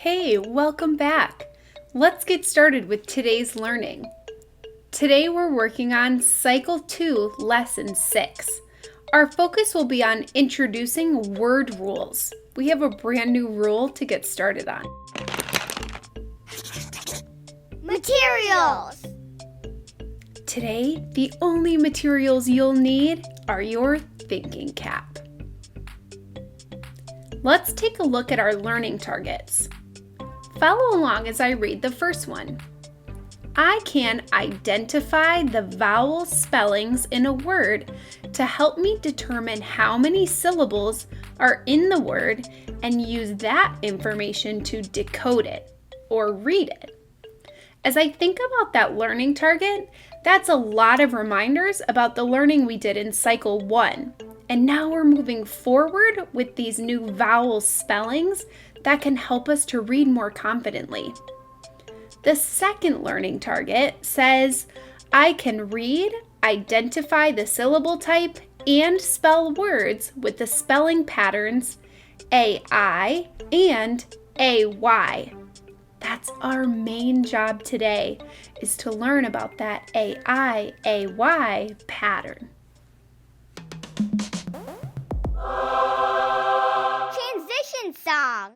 Hey, welcome back. Let's get started with today's learning. Today we're working on Cycle 2, Lesson 6. Our focus will be on introducing word rules. We have a brand new rule to get started on. Materials! Today, the only materials you'll need are your thinking cap. Let's take a look at our learning targets. Follow along as I read the first one. I can identify the vowel spellings in a word to help me determine how many syllables are in the word and use that information to decode it or read it. As I think about that learning target, that's a lot of reminders about the learning we did in Cycle 1. And now we're moving forward with these new vowel spellings that can help us to read more confidently. The second learning target says, I can read, identify the syllable type, and spell words with the spelling patterns AI and AY. That's our main job today, is to learn about that AI-AY pattern. Transition song.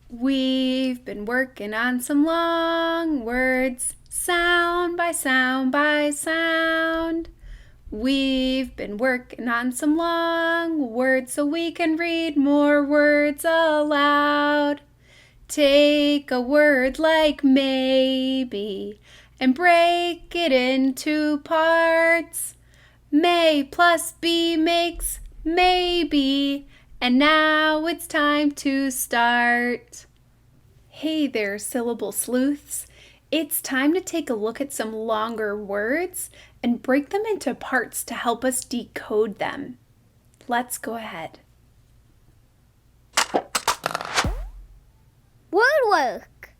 We've been working on some long words, sound by sound by sound. We've been working on some long words so we can read more words aloud. Take a word like maybe and break it into parts. May plus be makes maybe, and now it's time to start. Hey there, Syllable Sleuths. It's time to take a look at some longer words and break them into parts to help us decode them. Let's go ahead. Word work.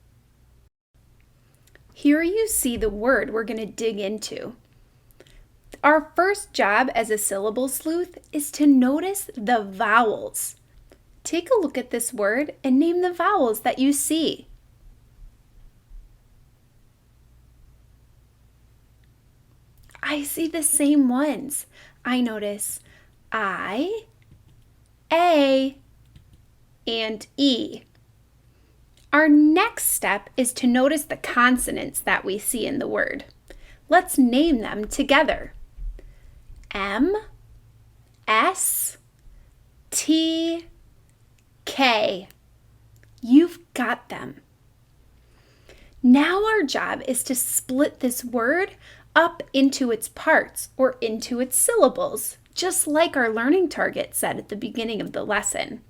Here you see the word we're going to dig into. Our first job as a syllable sleuth is to notice the vowels. Take a look at this word and name the vowels that you see. I see the same ones. I notice I, A, and E. Our next step is to notice the consonants that we see in the word. Let's name them together. M, S, T, K. You've got them. Now our job is to split this word up into its parts or into its syllables, just like our learning target said at the beginning of the lesson.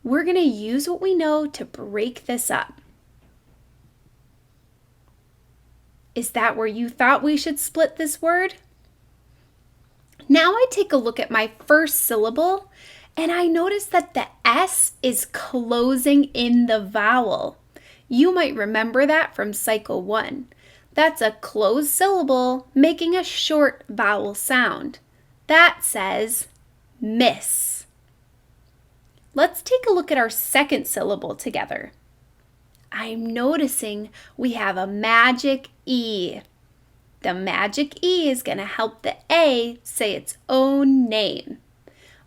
We're going to use what we know to break this up. Is that where you thought we should split this word? Now I take a look at my first syllable and I notice that the S is closing in the vowel. You might remember that from Cycle 1. That's a closed syllable making a short vowel sound. That says miss. Let's take a look at our second syllable together. I'm noticing we have a magic E. The magic E is going to help the A say its own name.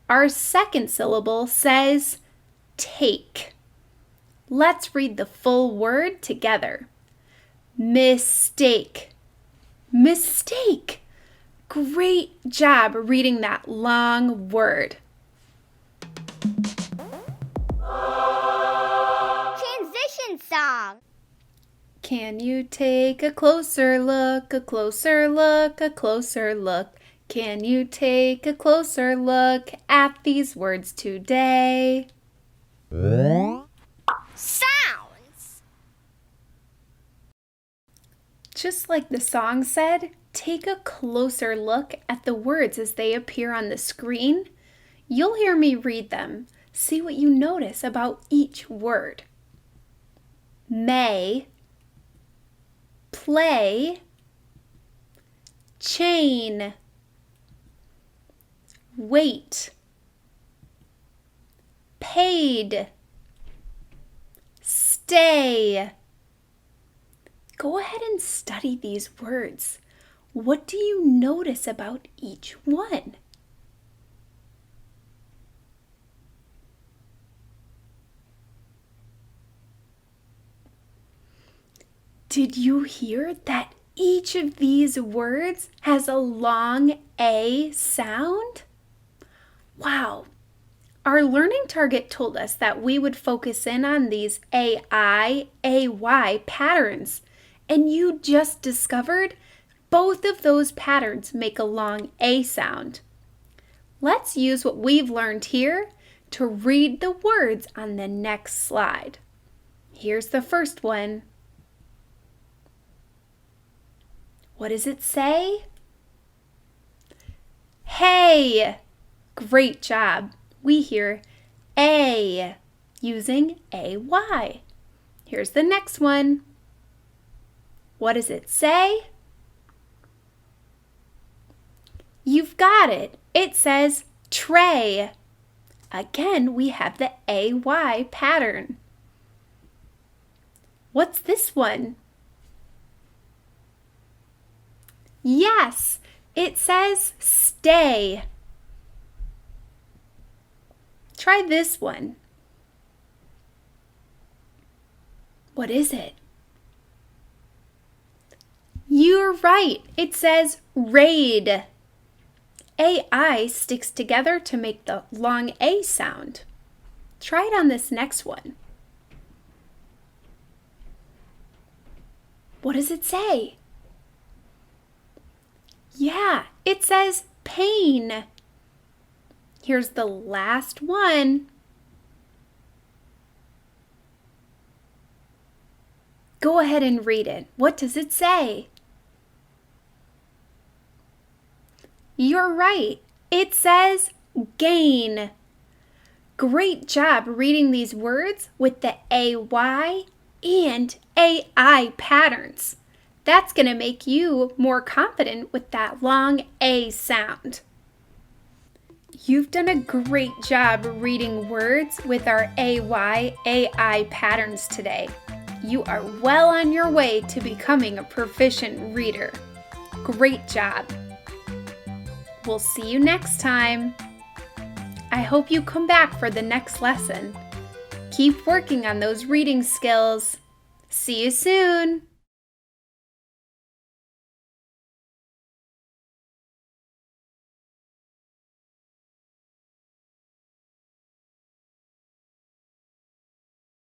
Our second syllable says take. Let's read the full word together. Mistake. Mistake. Great job reading that long word. Transition song. Can you take a closer look, a closer look, a closer look? Can you take a closer look at these words today? Sounds. Just like the song said, take a closer look at the words as they appear on the screen. You'll hear me read them. See what you notice about each word. May, play, chain, wait, paid, stay. Go ahead and study these words. What do you notice about each one? Did you hear that each of these words has a long A sound? Wow! Our learning target told us that we would focus in on these AI, AY patterns, and you just discovered both of those patterns make a long A sound. Let's use what we've learned here to read the words on the next slide. Here's the first one. What does it say? Hey! Great job. We hear A using AY. Here's the next one. What does it say? You've got it. It says tray. Again, we have the AY pattern. What's this one? Yes, it says stay. Try this one. What is it? You're right. It says raid. AI sticks together to make the long A sound. Try it on this next one. What does it say? Yeah, it says pain. Here's the last one. Go ahead and read it. What does it say? You're right. It says gain. Great job reading these words with the AY and AI patterns. That's going to make you more confident with that long A sound. You've done a great job reading words with our AY, AI patterns today. You are well on your way to becoming a proficient reader. Great job. We'll see you next time. I hope you come back for the next lesson. Keep working on those reading skills. See you soon.